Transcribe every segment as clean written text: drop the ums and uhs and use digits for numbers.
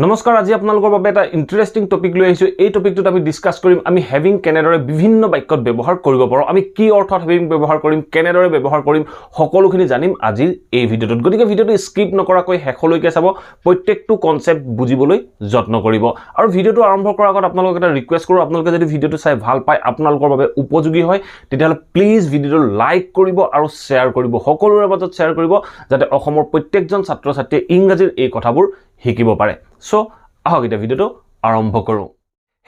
নমস্কাৰ আজি আপোনালোকৰ বাবে এটা ইন্টাৰেষ্টিং টপিক লৈ আহিছো এই টপিকটোত আমি ডিসকাস কৰিম আমি হেভিং কেনেদৰে বিভিন্ন বাক্যত ব্যৱহাৰ কৰিব পাৰো আমি কি অৰ্থত হেভিং ব্যৱহাৰ কৰিম কেনেদৰে ব্যৱহাৰ কৰিম সকলোখিনি জানিম আজি এই ভিডিঅ'টোত গতিকে ভিডিঅ'টো স্কিপ নকৰাকৈ শেষলৈকে চাব প্ৰত্যেকটো কনসেপ্ট বুজিবলৈ যত্ন কৰিব আৰু ভিডিঅ'টো আৰম্ভ কৰাৰ আগত আপোনালোকক এটা ৰিকুৱেষ্ট কৰো আপোনালোকে যদি ভিডিঅ'টো চাই ভাল পায় আপোনালোকৰ বাবে উপযোগী হয় তেতিয়াহলে প্লিজ ভিডিঅ'টো লাইক কৰিব আৰু শেয়াৰ কৰিব সকলোৰে মাজত শেয়াৰ কৰিব যাতে অসমৰ প্ৰত্যেকজন ছাত্ৰ ছাত্ৰীয়ে ইংৰাজীৰ এই কথাবোৰ শিকিব পাৰে সো আহক এটা ভিডিওটো আৰম্ভ কৰো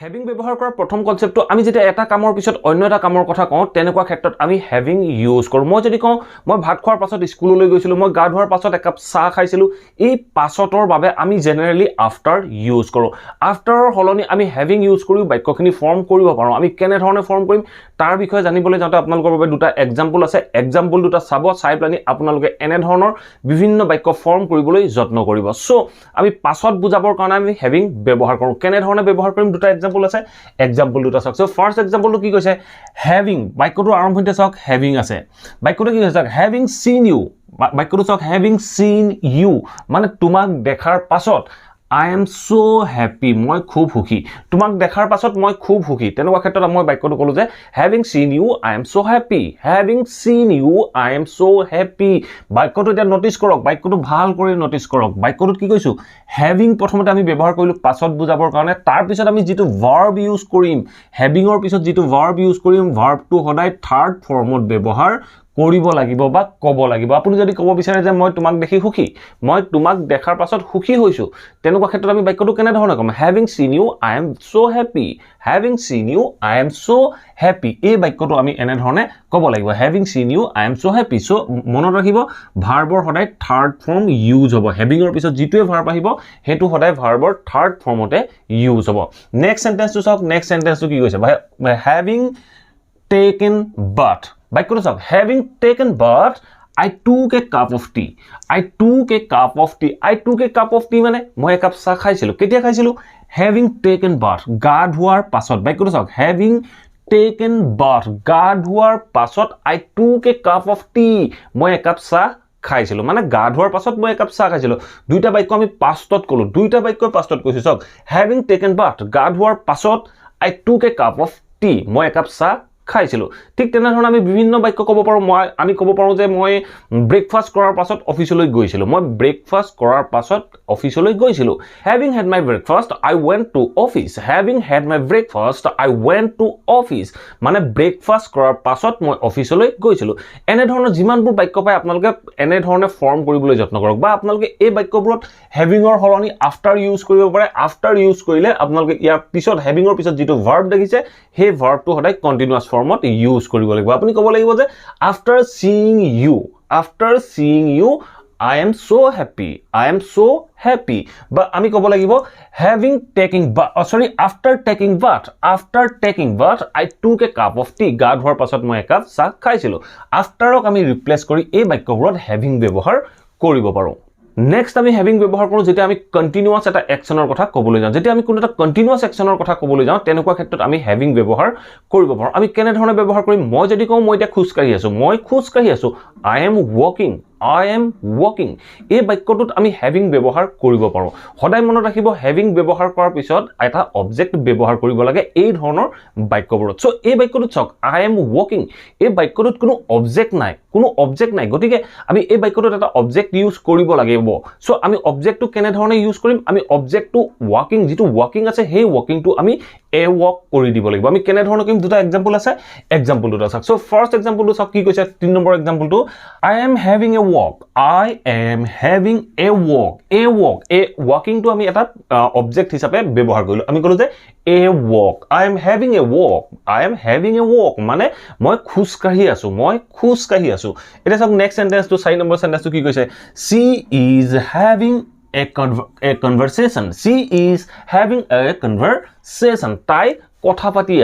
হেভিং ব্যৱহাৰ কৰাৰ প্ৰথম কনসেপ্টটো আমি যেতিয়া এটা কামৰ পিছত অন্য এটা কামৰ কথা কওঁ তেনেকুৱা ক্ষেত্ৰত আমি হেভিং ইউজ কৰো মই যদি কওঁ মই ভাত খোৱাৰ পাছত স্কুললৈ গৈছিলো মই গা ধোৱাৰ পাছত এক কাপ চাহ খাইছিলো এই পাছতৰ বাবে আমি জেনাৰেলি আফটাৰ ইউজ কৰো আফটাৰৰ হলনি আমি হেভিং ইউজ কৰি বাক্যখিনি ফৰ্ম কৰিব পাৰো আমি কেনে ধৰণে ফৰ্ম কৰিম তাৰ বিষয়ে জানিবলৈ যাওঁতে আপোনালোকৰ বাবে দুটা এক্সাম্পল আছে এক্সাম্পল দুটা চাব চাই প্লানি আপোনালোকে এনে ধৰণৰ বিভিন্ন বাক্য ফৰ্ম কৰিবলৈ যত্ন কৰিব সো আমি পাছত বুজাবৰ কাৰণে আমি হেভিং ব্যৱহাৰ কৰো কেনে ধৰণে ব্যৱহাৰ কৰিম দুটা এক্সাম্পল আছে এক্সাম্পল দুটা চাওক সো ফাৰ্স্ট এক্সাম্পলটো কি কৈছে হেভিং বাক্যটো আৰম্ভতে চাওক হেভিং আছে বাক্যটো কি কৈছে হেভিং সিন ইউ বাক্যটো চাওক হেভিং সিন ইউ মানে তোমাক দেখাৰ পাছত I am so happy মই খুব সুখী তোমাক দেখাৰ পাছত মই খুব সুখী তেনেকুৱা ক্ষেত্ৰত মই বাক্যটো কলো যে having seen you I am so happy having seen you I am so happy বাক্যটো এটা নোটিস কৰক বাক্যটো ভাল কৰি নোটিস কৰক বাক্যটো কি কৈছো having প্ৰথমতে আমি ব্যৱহাৰ কৰিলো পাছত বুজাবৰ কাৰণে তাৰ পিছত আমি যেটো verb ইউজ কৰিম having ৰ পিছত যেটো verb ইউজ কৰিম verb টো সদায় থাৰ্ড ফৰ্মত ব্যৱহাৰ কৰিব লাগিব বা কব লাগিব আপুনি যদি কব বিচাৰে যে মই তোমাক দেখি সুখী মই তোমাক দেখাৰ পাছত সুখী হৈছো তেনেকুৱা ক্ষেত্ৰত আমি বাক্যটো কেনে ধৰণে কম having seen you I am so happy having seen you I am so happy এই বাক্যটো আমি এনে ধৰণে কব লাগিব having seen you I am so happy so মনত ৰাখিব ভাৰ্বৰ সদায় থাৰ্ড ফৰ্ম ইউজ হ'ব having ৰ পিছত যেটোৱে ভাৰ্ব আহিব হেতু সদায় ভাৰ্বৰ থাৰ্ড ফৰ্মতে ইউজ হ'ব নেক্সট সেন্টেন্সটো চাওক নেক্সট সেন্টেন্সটো কি কৈছে having taken bath বাক্যটো চাওক having taken bath I took a cup of tea I took a cup of tea I took a cup of tea মানে মই এক কাপ চাহ খাইছিলো কেতিয়া খাইছিলো having taken bath গা ধোৱাৰ পাছত বাক্যটো চাওক having taken bath গা ধোৱাৰ পাছত I took a cup of tea মই এক কাপ চাহ খাইছিলো মানে গা ধোৱাৰ পাছত মই এক কাপ চাহ খাইছিলো দুইটা বাক্য আমি পাষ্টত কলো দুইটা বাক্য পাষ্টত কৈছো চাওক having taken bath গা ধোৱাৰ পাছত I took a cup of tea মই এক কাপ চাহ খাইছিলো ঠিক তেনে ধৰণে আমি বিভিন্ন বাক্য ক'ব পাৰো আমি ক'ব পাৰো যে মই ব্ৰেকফাষ্ট কৰাৰ পাছত অফিচলৈ গৈছিলো মই ব্ৰেকফাষ্ট কৰাৰ পাছত অফিচলৈ গৈছিলো having had my breakfast I went to office having had my breakfast I went to office মানে ব্ৰেকফাষ্ট কৰাৰ পাছত মই অফিচলৈ গৈছিলো এনে ধৰণৰ যিমানবোৰ বাক্য পায় আপোনালোকে এনে ধৰণে ফৰ্ম কৰিবলৈ যত্ন কৰক বা আপোনালোকে এই বাক্যবোৰত having ৰ হলনি after ইউজ কৰিব পাৰে after ইউজ কৰিলে আপোনালোকে ইয়াৰ পিছত having ৰ পিছত যেটো verb দেখিছে সেই verbটো সদায় কন্টিনিউয়াস ফৰ্মত ইউজ কৰিব লাগিব আপুনি ক'ব লাগিব যে after seeing you I am so happy বা আমি ক'ব লাগিব after taking bath I took a cup of tea গা ধোৱাৰ পাছত মই এক কাপ চাহ খাইছিলো afterক আমি ৰিপ্লেস কৰি এই বাক্যবোৰত having ব্যৱহাৰ কৰিব পাৰো নেক্সট আমি হেভিং ব্যৱহাৰ কৰো যেতিয়া আমি কন্টিনিউয়াস এটা একচনৰ কথা ক'বলৈ যাওঁ যেতিয়া আমি কোনো এটা কন্টিনিউয়াস একচনৰ কথা ক'বলৈ যাওঁ তেনেকুৱা ক্ষেত্ৰত আমি হেভিং ব্যৱহাৰ কৰিব পাৰো আমি কেনে ধৰণে ব্যৱহাৰ কৰিম মই যদি কওঁ মই এটা খোজ কাঢ়ি আছো I am walking এই বাক্যটোত আমি হেভিং ব্যৱহাৰ কৰিব পাৰো সদায় মনত ৰাখিব হেভিং ব্যৱহাৰ কৰাৰ পিছত এটা অবজেক্ট ব্যৱহাৰ কৰিব লাগে এই ধৰণৰ বাক্যবোৰত সো এই বাক্যটোত চাওক I am walking এই বাক্যটোত কোনো অবজেক্ট নাই গতিকে আমি এই বাক্যটোত এটা অবজেক্ট ইউজ কৰিব লাগিব সো আমি অবজেক্টটো কেনে ধৰণে ইউজ কৰিম আমি অবজেক্টটো walking যেটো walking আছে সেই walkingটো আমি a walk কৰি দিব লাগিব আমি কেনে ধৰণে কৰিম দুটা এক্সাম্পল আছে এক্সাম্পল দুটা চাওক সো ফাৰ্স্ট এক্সাম্পলটো চাওক কি কৈছে 3 number এক্সাম্পলটো I am having a walk a walking to আমি এটা অবজেক্ট হিচাপে ব্যৱহাৰ কৰিলো আমি কলো যে a walk I am having a walk মানে মই খোজ কাঢ়ি আছো এটা চাওক নেক্সট সেন্টেন্সটো 4 নম্বৰ সেন্টেন্সটো কি কৈছে she is having a conversation তাই কথা পাতি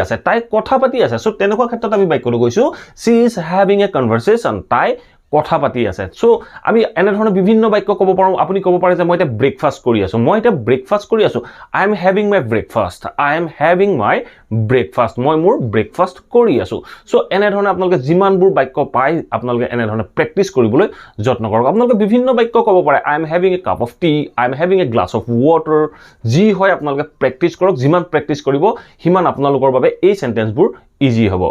আছে সো তেনেকুৱা ক্ষেত্ৰত আমি বাক্যটো কৈছো she is having a conversation তাই কথা পাতি আছে সো আমি এনে ধৰণে বিভিন্ন বাক্য ক'ব পাৰো আপুনি ক'ব পাৰে যে মই এটা ব্ৰেকফাষ্ট কৰি আছো মই এটা ব্ৰেকফাষ্ট কৰি আছো আই am having my breakfast I am having my breakfast মই মোৰ ব্ৰেকফাষ্ট কৰি আছো সো এনে ধৰণে আপোনালোকে যিমানবোৰ বাক্য পাই আপোনালোকে এনে ধৰণে প্ৰেক্টিছ কৰিবলৈ যত্ন কৰক আপোনালোকে বিভিন্ন বাক্য ক'ব পাৰে আই am having A cup of T I am having A glass of water যি হয় আপোনালোকে প্ৰেক্টিছ কৰক যিমান প্ৰেক্টিছ কৰিব সিমান আপোনালোকৰ বাবে এই সেন্টেন্সবোৰ ইজি হ'ব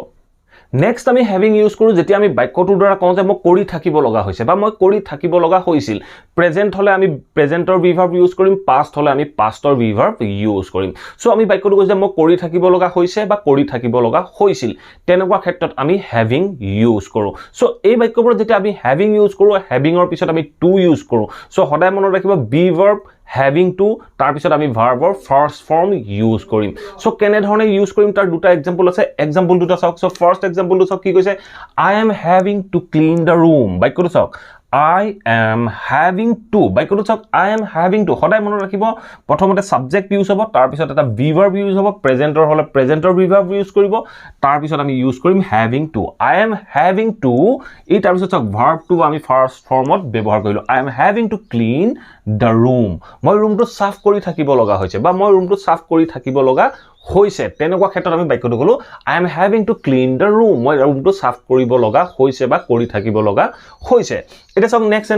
Next আমি having use কৰো যেতিয়া আমি বাক্যটোৰ দ্বাৰা কওঁ যে মই কৰি থাকিব লগা হৈছে বা মই কৰি থাকিব লগা হৈছিল প্ৰেজেন্ট হলে আমি প্ৰেজেন্টৰ verb ইউজ কৰিম পাষ্ট হলে আমি পাষ্টৰ verb ইউজ কৰিম সো আমি বাক্যটো কৈছে মই কৰি থাকিব লগা হৈছে বা কৰি থাকিব লগা হৈছিল তেনেকুৱা ক্ষেত্ৰত আমি having ইউজ কৰো সো এই বাক্যবোৰ যেতিয়া আমি having ইউজ কৰো having ৰ পিছত আমি to ইউজ কৰো সো সদায় মনত ৰাখিব be verb having to তাৰ পিছত আমি ভাৰ্বৰ ফাৰ্স্ট ফৰ্ম ইউজ কৰিম সো কেনে ধৰণে ইউজ কৰিম তাৰ দুটা এক্সাম্পল আছে এক্সাম্পল দুটা চাওক সো ফাৰ্স্ট এক্সাম্পলটো চাওক কি কৈছে I am having to clean the room বাক্যটো চাওক I am having to বাক্যটো চাওক I am having to সদায় মনত ৰাখিব প্ৰথমতে সাবজেক্ট ইউজ হ'ব তাৰ পিছত এটা verb ইউজ হ'ব প্ৰেজেন্টৰ হলে প্ৰেজেন্টৰ verb ইউজ কৰিব তাৰ পিছত আমি ইউজ কৰিম having to I am having to এই তাৰ পিছত চাওক verb to আমি ফাৰ্স্ট ফৰ্মত ব্যৱহাৰ কৰিলো I am having to clean the room মই ৰুমটো সাফ কৰি থাকিব লগা হৈছে বা মই ৰুমটো সাফ কৰি থাকিব লগা হৈছে তেনেকুৱা ক্ষেত্ৰত আমি বাক্যটো কলো I am having to clean the room মই ৰুমটো সাফ কৰিব লগা হৈছে বা কৰি থাকিব লগা হৈছে এটা সব নেক্সট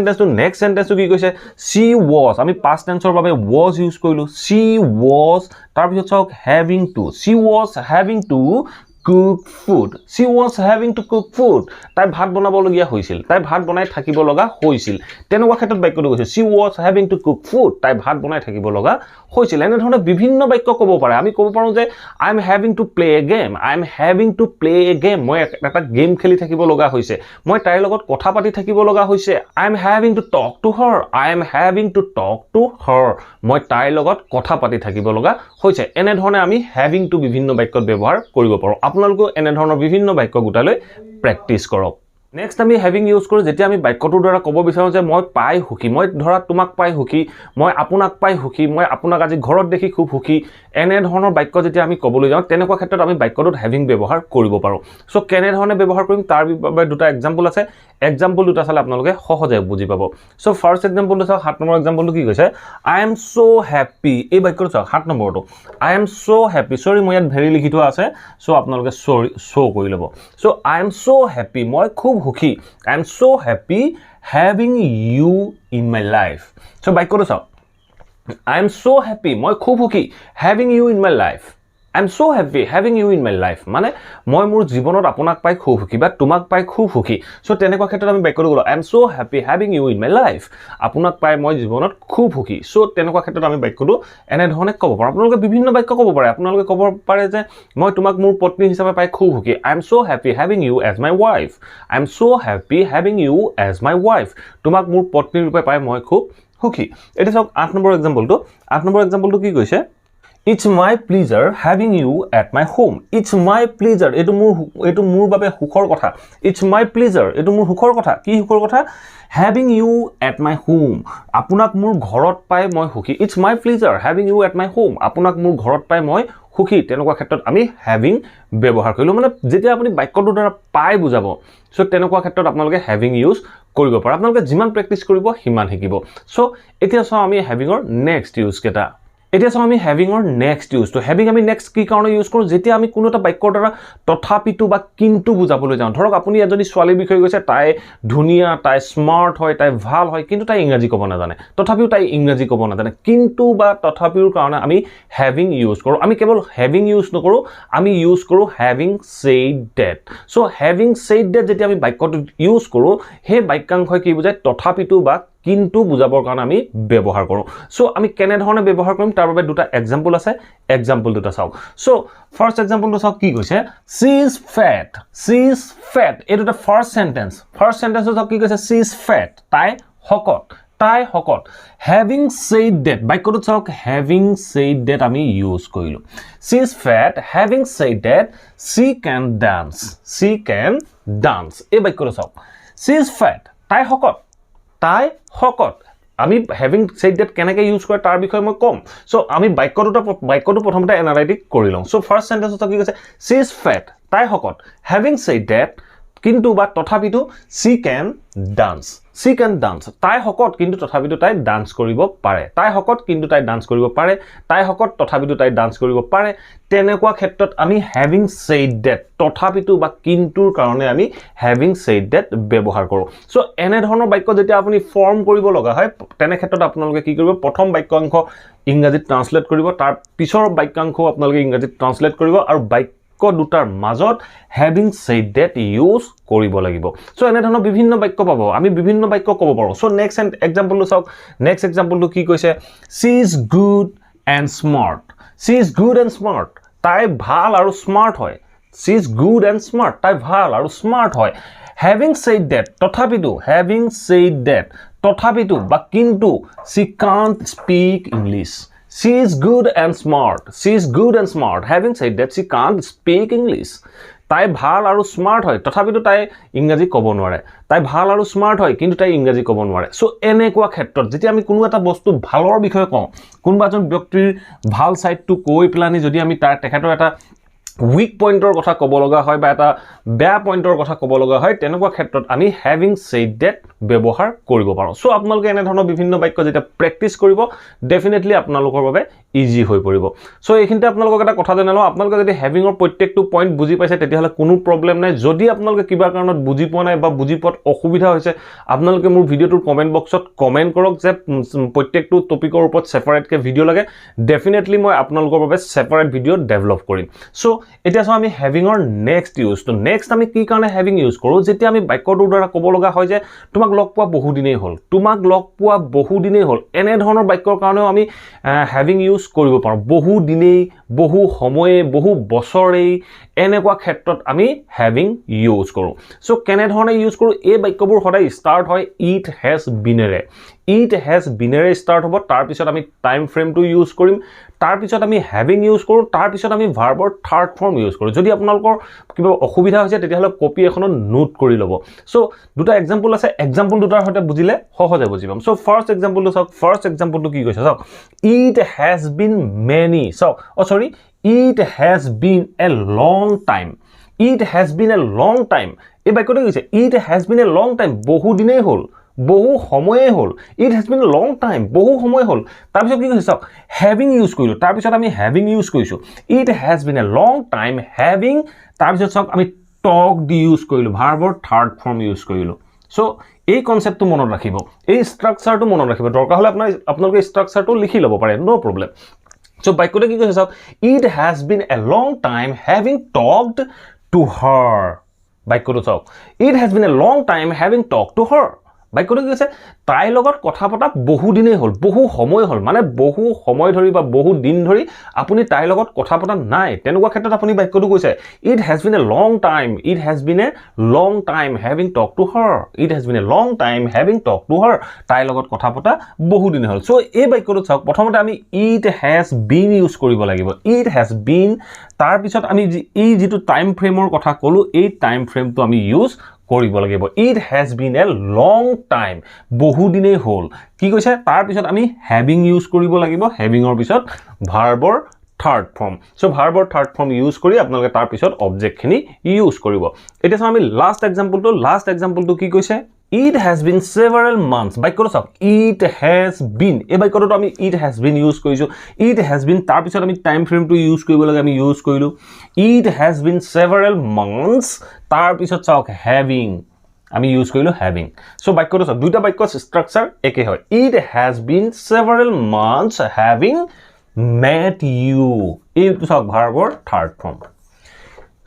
সেন্টেন্সটো কি কৈছে she was আমি past tenseৰ বাবে was ইউজ কৰিলো she was তাৰ পিছত চাওক having to she was having to cook food she was having to cook food তাই ভাত বনাব লগিয়া হৈছিল তাই ভাত বনাই থাকিব লগা হৈছিল তেনেকুৱা ক্ষেত্ৰত বাক্যটো কৈছে she was having to cook food তাই ভাত বনাই থাকিব লগা হৈছিল এনে ধৰণে বিভিন্ন বাক্য ক'ব পাৰে আমি ক'ব পাৰো যে I am having to play a game I am having to play a game মই এটা গেম খেলি থাকিব লগা হৈছে মই তাইৰ লগত কথা পাতি থাকিব লগা হৈছে I am having to talk to her I am having to talk to her মই তাইৰ লগত কথা পাতি থাকিব লগা হৈছে এনে ধৰণে আমি having to বিভিন্ন বাক্যত ব্যৱহাৰ কৰিব পাৰো আপোনালোকে এনে ধৰণৰ বিভিন্ন বাক্য গোটালৈ প্ৰেক্টিছ কৰক Next আমি having ইউজ কৰো যেতিয়া আমি বাক্যটোৰ দ্বাৰা ক'ব বিচাৰো যে মই পাই হুকি মই ধৰা তোমাক পাই হুকি মই আপোনাক পাই হুকি মই আপোনাক আজি ঘৰত দেখি খুব হুকি এনে ধৰণৰ বাক্য যেতিয়া আমি ক'বলৈ যাওঁ তেনেকুৱা ক্ষেত্ৰত আমি বাক্যটোত having ব্যৱহাৰ কৰিব পাৰো সো কেনে ধৰণে ব্যৱহাৰ কৰিম তাৰ বাবে দুটা এক্সাম্পল আছে এক্সাম্পল দুটা চালে আপোনালোকে সহজে বুজি পাব সো ফাৰ্স্ট এক্সাম্পলটো চাওক 7 নম্বৰ এক্সাম্পলটো কি কৈছে I am so happy এই বাক্যটো চাওক 7 নম্বৰটো I am so happy সৰি মই ইয়াত ভেৰি লিখি থোৱা আছে সো আপোনালোকে সৰি শো কৰি ল'ব so I am so happy মই খুব হুকি I am so happy having you in my life so বাক্যটো চাওক I am so happy মই খুব হুকি having you in my life I am so happy having you in my life মানে মই মোৰ জীৱনত আপোনাক পাই খুব হুকি বা তোমাক পাই খুব হুকি সো তেনেকুৱা ক্ষেত্ৰত আমি বাক্যটো কলো I am so happy having you in my life আপোনাক পাই মই জীৱনত খুব হুকি সো তেনেকুৱা ক্ষেত্ৰত আমি বাক্যটো এনে ধৰণে ক'ব পাৰো আপোনালোকে বিভিন্ন বাক্য ক'ব পাৰে আপোনালোকে ক'ব পাৰে যে মই তোমাক মোৰ পত্নী হিচাপে পাই খুব হুকি I am so happy having you as my wife I am so happy having you as my wife তোমাক মোৰ পত্নী ৰূপে পাই মই খুব হুকি এটা চাওক 8 নম্বৰ এক্সাম্পলটো কি কৈছে It's my pleasure having you at my home. It's my pleasure. এটো মোৰ বাবে সুখৰ কথা. It's my pleasure. এটো মোৰ সুখৰ কথা. কি সুখৰ কথা? Having you at my home. আপোনাক মোৰ ঘৰত পাই মই সুখী. It's my pleasure having you at my home. আপোনাক মোৰ ঘৰত পাই মই সুখী তেনেকুৱা ক্ষেত্ৰত আমি having ব্যৱহাৰ কৰিলো মানে যেতিয়া আপুনি বাক্যটোৰ দ্বাৰা পাই বুজাব সো তেনেকুৱা ক্ষেত্ৰত আপোনালোকে having ইউজ কৰিব পাৰে আপোনালোকে যিমান প্ৰেক্টিছ কৰিব সিমান শিকিব সো এতিয়া চাও আমি having ৰ নেক্সট ইউজ কেটা এতিয়া চাও আমি having ৰ নেক্সট ইউজ তো having আমি নেক্সট কি কাৰণে ইউজ কৰো যেতিয়া আমি কোনো এটা বাক্যৰ দ্বাৰা তথাপিতো বা কিন্তু বুজাবলৈ যাওঁ ধৰক আপুনি এজনী ছোৱালীৰ বিষয়ে কৈছে তাই ধুনিয়া তাই স্মাৰ্ট হয় তাই ভাল হয় কিন্তু তাই ইংৰাজী ক'ব নাজানে তথাপিও তাই ইংৰাজী ক'ব নাজানে কিন্তু বা তথাপিওৰ কাৰণে আমি having ইউজ কৰো আমি কেৱল having ইউজ নকৰো আমি ইউজ কৰো having said that so having said that যেতিয়া আমি বাক্যটো ইউজ কৰো হে বাক্যাংশই কি বুজায় তথাপিতো বা কিন্তু বুজাবৰ কাৰণে আমি ব্যৱহাৰ কৰো সো আমি কেনে ধৰণে ব্যৱহাৰ কৰিম তাৰ বাবে দুটা এক্সাম্পল আছে এক্সাম্পল দুটা চাওক সো ফাৰ্স্ট এক্সাম্পলটো চাওক কি কৈছে she is fat এটা ফাৰ্স্ট সেন্টেন্স চাওক কি কৈছে she is fat তাই হকত having said that বাক্যটো চাওক having said that আমি ইউজ কৰিলো she is fat having said that she can dance এই বাক্যটো চাওক she is fat তাই হকত আমি having said that কেনেকৈ ইউজ কৰে তাৰ বিষয়ে মই কম সো আমি বাক্যটো প্ৰথমতে এনালাইটিক কৰি লওঁ সো ফাৰ্স্ট সেন্টেন্সটো কি কৈছে she is fat তাই হকত having said that কিন্তু বা তথাপিতো she can dance she can dance তাই হকত কিন্তু তথাপিতো তাই ডান্স কৰিব পাৰে তাই হকত কিন্তু তাই ডান্স কৰিব পাৰে তাই হকত তথাপিতো তাই ডান্স কৰিব পাৰে তেনেকুৱা ক্ষেত্ৰত আমি having said that তথাপিতো বা কিন্তুৰ কাৰণে আমি having said that ব্যৱহাৰ কৰো সো এনে ধৰণৰ বাক্য যেতিয়া আপুনি ফৰ্ম কৰিব লগা হয় তেনে ক্ষেত্ৰত আপোনালোকে কি কৰিব প্ৰথম বাক্যাংশ ইংৰাজীত ট্ৰান্সলেট কৰিব তাৰ পিছৰ বাক্যাংশ আপোনালোকে ইংৰাজীত ট্ৰান্সলেট কৰিব আৰু দুটাৰ মাজত having said that ইউজ কৰিব লাগিব সো এনে ধৰণৰ বিভিন্ন বাক্য পাব আমি বিভিন্ন বাক্য ক'ব পাৰো সো নেক্সট এক্সাম্পলটো চাওক নেক্সট এক্সাম্পলটো কি কৈছে she is good and smart she is good and smart তাই ভাল আৰু স্মাৰ্ট হয় she is good and smart তাই ভাল আৰু স্মাৰ্ট হয় having said that তথাপিতো having said that তথাপিতো বা কিন্তু she can't speak English she is good and smart she is good and smart having said that she can't speak English তাই ভাল আৰু স্মাৰ্ট হয় তথাপিতো তাই ইংৰাজী ক'ব নোৱাৰে তাই ভাল আৰু স্মাৰ্ট হয় কিন্তু তাই ইংৰাজী ক'ব নোৱাৰে সো এনেকুৱা ক্ষেত্ৰত যেতিয়া আমি কোনো এটা বস্তু ভালৰ বিষয়ে কওঁ কোনোবা এজন ব্যক্তিৰ ভাল সাইডটো কৈ প্লানি যদি আমি তাৰ তেখেতৰ এটা উইক পইণ্টৰ কথা ক'ব লগা হয় বা এটা বেয়া পইণ্টৰ কথা ক'ব লগা হয় তেনেকুৱা ক্ষেত্ৰত আমি having said that ব্যৱহাৰ কৰিব পাৰোঁ সো আপোনালোকে এনে ধৰণৰ বিভিন্ন বাক্য যেতিয়া প্ৰেক্টিছ কৰিব ডেফিনেটলি আপোনালোকৰ বাবে ইজি হৈ পৰিব সো এইখিনিতে আপোনালোকক এটা কথা জনালো আপোনালোকে যদি having ৰ প্ৰত্যেকটো পইণ্ট বুজি পাইছে তেতিয়াহ'লে কোনো প্ৰব্লেম নাই যদি আপোনালোকে কিবা কাৰণত বুজি পোৱা নাই বা বুজি পোৱাত অসুবিধা হৈছে আপোনালোকে মোৰ ভিডিঅ'টোৰ কমেন্ট বক্সত কমেন্ট কৰক যে প্ৰত্যেকটো টপিকৰ ওপৰত সেপাৰেটকৈ ভিডিঅ' লাগে ডেফিনেটলি মই আপোনালোকৰ বাবে সেপাৰেট ভিডিঅ' ডেভেলপ কৰিম সো এতিয়া চাও আমি having ৰ নেক্সট ইউজ তো নেক্সট আমি কি কাৰণে having ইউজ কৰো যেতিয়া আমি বাক্যটোৰ দ্বাৰা ক'ব লগা হয় যে তোমাক লগ পোৱা বহু দিনেই হ'ল তোমাক লগ পোৱা বহু দিনেই হ'ল এনে ধৰণৰ বাক্যৰ কাৰণেও আমি having ইউজ কৰিব পাৰোঁ বহু দিনেই বহু সময়ে বহু বছৰেই এনেকুৱা ক্ষেত্ৰত আমি having ইউজ কৰো সো কেনে ধৰণে ইউজ কৰো এই বাক্যবোৰ সদায় ষ্টাৰ্ট হয় it has been array it has been array start হ'ব তাৰ পিছত আমি টাইম ফ্ৰেমটো ইউজ কৰিম তাৰ পিছত আমি having ইউজ কৰো তাৰ পিছত আমি ভাৰ্বৰ থাৰ্ড ফৰ্ম ইউজ কৰো যদি আপোনালোকৰ কিবা অসুবিধা হৈছে তেতিয়াহ'লে কপি এখনত নোট কৰি ল'ব সো দুটা এক্সাম্পল আছে এক্সাম্পল দুটাৰ সৈতে বুজিলে সহজে বুজি পাম সো ফাৰ্স্ট এক্সাম্পলটো চাওক ফাৰ্স্ট এক্সাম্পলটো কি কৈছে চাওক it has been many চাওক sorry it has been a long time it has been a long time এই বাক্যটো কি কৈছে it has been a long time বহু দিনেই হ'ল বহু সময়ে হ'ল it has been a long time বহু সময় হ'ল তাৰ পিছত কি কৈছে চাওক having ইউজ কৰিলো তাৰ পিছত আমি having ইউজ কৰিছো it has been a long time having তাৰ পিছত চাওক আমি talk দি ইউজ কৰিলো ভাৰ্বৰ থাৰ্ড ফৰ্ম ইউজ কৰিলো সো এই কনসেপ্টটো মনত ৰাখিব এই ষ্ট্ৰাকচাৰটো মনত ৰাখিব দৰকাৰ হ'লে আপোনালোকে ষ্ট্ৰাকচাৰটো লিখি ল'ব পাৰে নো প্ৰবলেম সো বাক্যটো কি কৈছে চাওক it has been a long time having talked to her বাক্যটো চাওক it has been a long time having talked to her বাক্যটো কি কৈছে তাই লগত কথা পতা বহু দিনেই হ'ল বহু সময় হ'ল মানে বহু সময় ধৰি বা বহু দিন ধৰি আপুনি তাই লগত কথা পতা নাই তেনেকুৱা ক্ষেত্ৰত আপুনি বাক্যটো কৈছে it has been a long time it has been a long time having talked to her it has been a long time having talked to her তাই লগত কথা পতা বহু দিন হ'ল সো এই বাক্যটো চাওক প্ৰথমতে আমি it has been ইউজ কৰিব লাগিব it has been তাৰ পিছত আমি এই যেটো টাইম ফ্ৰেমৰ কথা ক'লো এই টাইম ফ্ৰেমটো আমি ইউজ কৰিব লাগিব it has been a long time বহু দিনেই হ'ল কি কৈছে তাৰ পিছত আমি having ইউজ কৰিব লাগিব having ৰ পিছত ভাৰ্বৰ থাৰ্ড ফৰ্ম সো ভাৰ্বৰ থাৰ্ড ফৰ্ম ইউজ কৰি আপোনালোকে তাৰ পিছত অবজেক্ট খিনি ইউজ কৰিব এতিয়া চাও আমি লাষ্ট এক্সাম্পলটো কি কৈছে it has been several months বাক্যটো চাওক it has been এই বাক্যটো আমি it has been ইউজ কৰিছো it has been তাৰ পিছত আমি টাইম ফ্ৰেমটো ইউজ কৰিব লাগে আমি ইউজ কৰিলো it has been several months তাৰ পিছত চাওক having আমি ইউজ কৰিলো having সো বাক্যটো চাওক দুটা বাক্যৰ ষ্ট্ৰাকচাৰ একে হয় it has been several months having met you এইটো চাওক ভাৰ্বৰ থাৰ্ড ফৰ্ম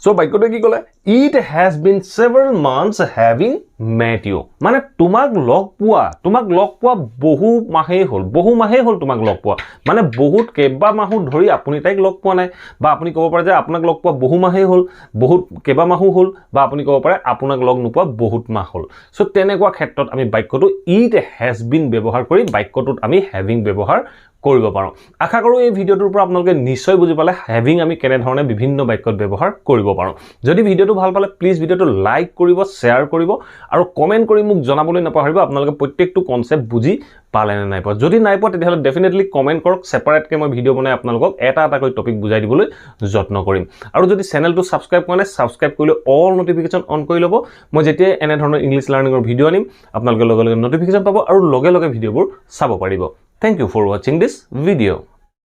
সো বাক্যটো কি ক'লে it has been several months having met you মানে তোমাক লগ পোৱা বহু মাহেই হ'ল তোমাক লগ পোৱা মানে বহুত কেবা মাহ ধৰি আপুনি তাইক লগ পোৱা নাই বা আপুনি ক'ব পাৰে যে আপোনাক লগ পোৱা বহু মাহেই হ'ল বহুত কেবা মাহ হ'ল বা আপুনি ক'ব পাৰে আপোনাক লগ নোপোৱা বহুত মাহ হ'ল সো তেনেকুৱা ক্ষেত্ৰত আমি বাক্যটো it has been ব্যৱহাৰ কৰি বাক্যটোত আমি having ব্যৱহাৰ কৰিব পাৰো আশা কৰো এই ভিডিওটোৰ পৰা আপোনালোকে নিশ্চয় বুজি পালে having আমি কেনে ধৰণে বিভিন্ন বাক্যত ব্যৱহাৰ কৰিব পাৰো যদি ভিডিওটো ভাল পালে প্লিজ ভিডিওটো লাইক কৰিব শেয়াৰ কৰিব আৰু কমেন্ট কৰি মোক জনাবলৈ নাপাহৰিব আপোনালোকে প্ৰত্যেকটো কনসেপ্ট বুজি পালে নে নাই পোৱা যদি নাই পোৱা তেতিয়াহলে ডেফিনেটলি কমেন্ট কৰক সেপাৰেটকে মই ভিডিও বনাই আপোনালোকক এটা কৈ টপিক বুজাই দিবলৈ যত্ন কৰিম আৰু যদি চেনেলটো সাবস্ক্ৰাইব কৰা নাই সাবস্ক্ৰাইব কৰিলে অল নোটিফিকেশন অন কৰি ল'ব মই যেতিয়া এনে ধৰণৰ ইংলিশ লাৰ্নিংৰ ভিডিও আনিম আপোনালোকে লগে লগে নোটিফিকেশন পাব আৰু লগে লগে ভিডিওবোৰ চাব পাৰিব thank you for watching this video